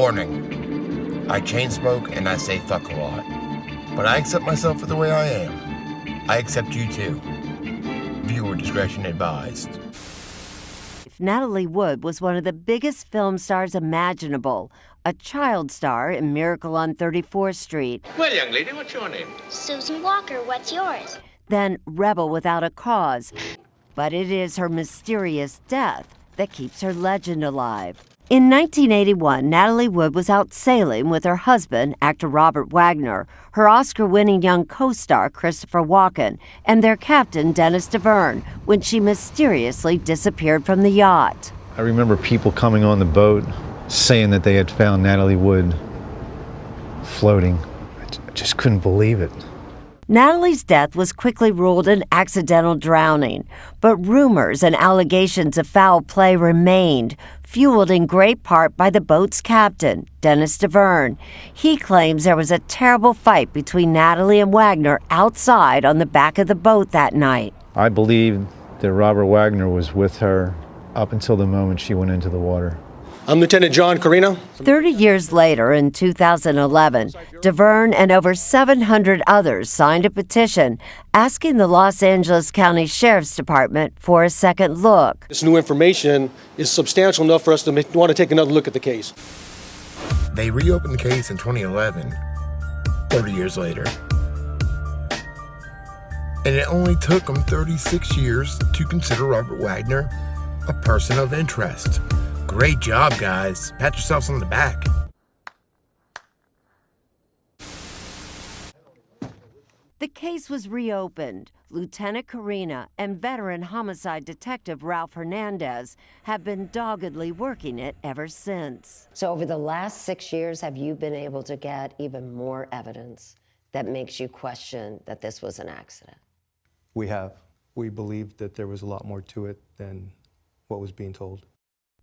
Warning. I chain smoke and I say fuck a lot. But I accept myself for the way I am. I accept you too. Viewer discretion advised. Natalie Wood was one of the biggest film stars imaginable, a child star in Miracle on 34th Street. Well, young lady, what's your name? Susan Walker, what's yours? Then Rebel Without a Cause. But it is her mysterious death that keeps her legend alive. In 1981, Natalie Wood was out sailing with her husband, actor Robert Wagner, her Oscar-winning young co-star Christopher Walken, and their captain Dennis DeVerne, when she mysteriously disappeared from the yacht. I remember people coming on the boat saying that they had found Natalie Wood floating. I just couldn't believe it. Natalie's death was quickly ruled an accidental drowning, but rumors and allegations of foul play remained, fueled in great part by the boat's captain, Dennis DeVerne. He claims there was a terrible fight between Natalie and Wagner outside on the back of the boat that night. I believe that Robert Wagner was with her up until the moment she went into the water. I'm Lieutenant John Carino. 30 years later, in 2011, DeVerne and over 700 others signed a petition asking the Los Angeles County Sheriff's Department for a second look. This new information is substantial enough for us to want to take another look at the case. They reopened the case in 2011, 30 years later. And it only took them 36 years to consider Robert Wagner a person of interest. Great job, guys. Pat yourselves on the back. The case was reopened. Lieutenant Carina and veteran homicide detective Ralph Hernandez have been doggedly working it ever since. So over the last 6 years, have you been able to get even more evidence that makes you question that this was an accident? We have. We believe that there was a lot more to it than what was being told.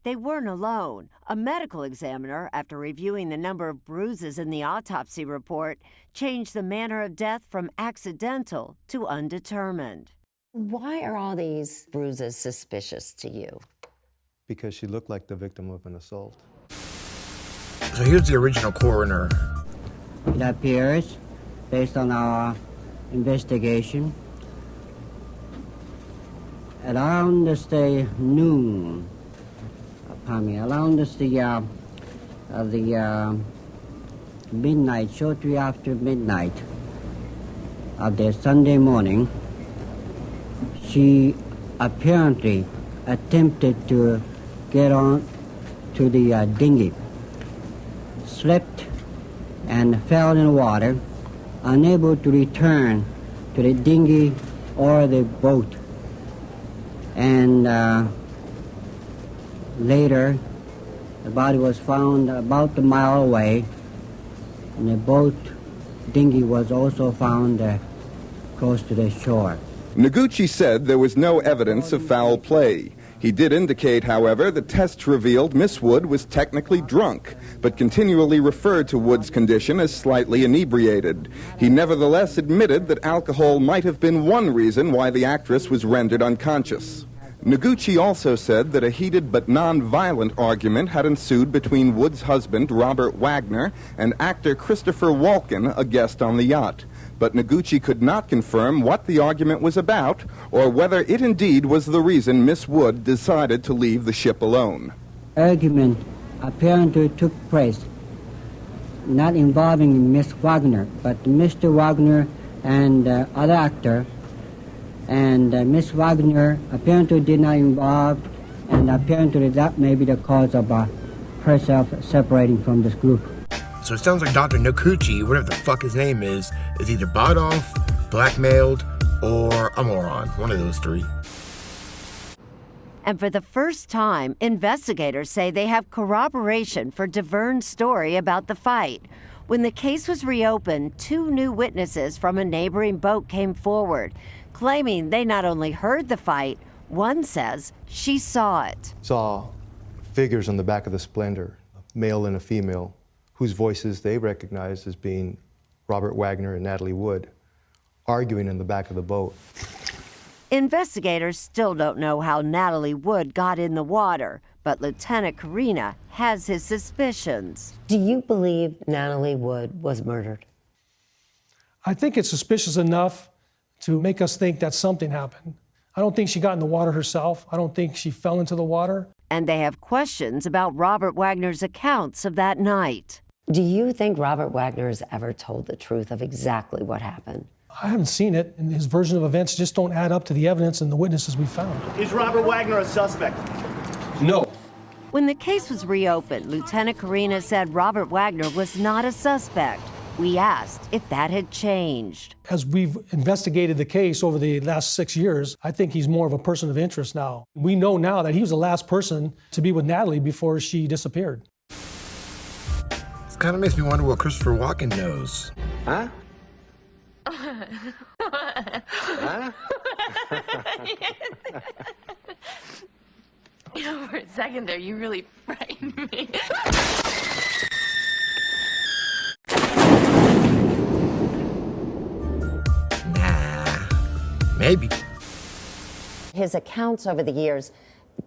They weren't alone. A medical examiner, after reviewing the number of bruises in the autopsy report, changed the manner of death from accidental to undetermined. Why are all these bruises suspicious to you? Because she looked like the victim of an assault. So here's the original coroner. It appears, based on our investigation, at around noon, around the midnight, shortly after midnight of the Sunday morning, she apparently attempted to get on to the dinghy, slipped and fell in the water, unable to return to the dinghy or the boat. And later, the body was found about a mile away, and the boat dinghy was also found close to the shore. Noguchi said there was no evidence of foul play. He did indicate, however, that tests revealed Miss Wood was technically drunk, but continually referred to Wood's condition as slightly inebriated. He nevertheless admitted that alcohol might have been one reason why the actress was rendered unconscious. Noguchi also said that a heated but non-violent argument had ensued between Wood's husband, Robert Wagner, and actor Christopher Walken, a guest on the yacht. But Noguchi could not confirm what the argument was about or whether it indeed was the reason Miss Wood decided to leave the ship alone. Argument apparently took place, not involving Miss Wagner, but Mr. Wagner and other actor. And Miss Wagner apparently did not involve, and apparently that may be the cause of herself separating from this group. So it sounds like Dr. Noguchi, whatever the fuck his name is either bought off, blackmailed, or a moron. One of those three. And for the first time, investigators say they have corroboration for DeVerne's story about the fight. When the case was reopened, 2 new witnesses from a neighboring boat came forward, claiming they not only heard the fight, one says she saw it. Saw figures on the back of the Splendor, a male and a female, whose voices they recognized as being Robert Wagner and Natalie Wood, arguing in the back of the boat. Investigators still don't know how Natalie Wood got in the water, But Lieutenant Karina has his suspicions. Do you believe Natalie Wood was murdered? I think it's suspicious enough to make us think that something happened. I don't think she got in the water herself. I don't think she fell into the water. And they have questions about Robert Wagner's accounts of that night. Do you think Robert Wagner has ever told the truth of exactly what happened? I haven't seen it, and his version of events just don't add up to the evidence and the witnesses we found. Is Robert Wagner a suspect? No. When the case was reopened, Lieutenant Karina said Robert Wagner was not a suspect. We asked if that had changed. As we've investigated the case over the last 6 years, I think he's more of a person of interest now. We know now that he was the last person to be with Natalie before she disappeared. This kind of makes me wonder what Christopher Walken knows. Huh? You know, for a second there, you really frightened me. Nah, maybe. His accounts over the years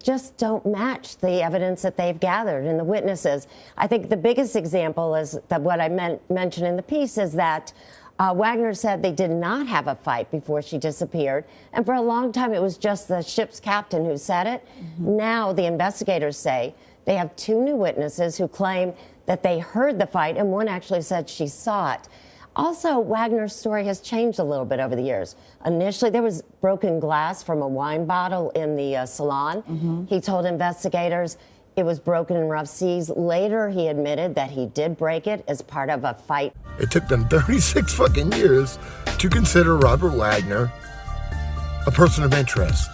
just don't match the evidence that they've gathered and the witnesses. I think the biggest example is that what I mentioned in the piece is that Wagner said they did not have a fight before she disappeared. And for a long time, it was just the ship's captain who said it. Mm-hmm. Now the investigators say they have 2 new witnesses who claim that they heard the fight, and one actually said she saw it. Also, Wagner's story has changed a little bit over the years. Initially, there was broken glass from a wine bottle in the salon. Mm-hmm. He told investigators it was broken in rough seas. Later, he admitted that he did break it as part of a fight. It took them 36 fucking years to consider Robert Wagner a person of interest.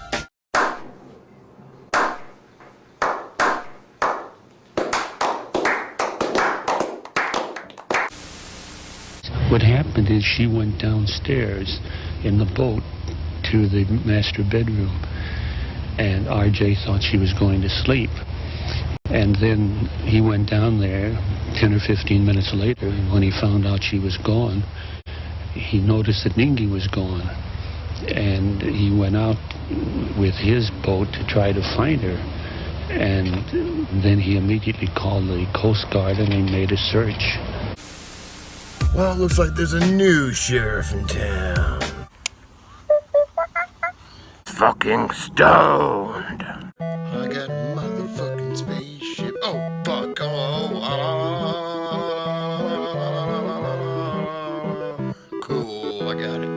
What happened is she went downstairs in the boat to the master bedroom, and RJ thought she was going to sleep. And then he went down there 10 or 15 minutes later, and when he found out she was gone, he noticed that Ningi was gone. And he went out with his boat to try to find her. And then he immediately called the Coast Guard, and they made a search. Well, it looks like there's a new sheriff in town. Fucking stoned. I got a motherfucking spaceship. Oh, fuck. Oh, cool, I got it.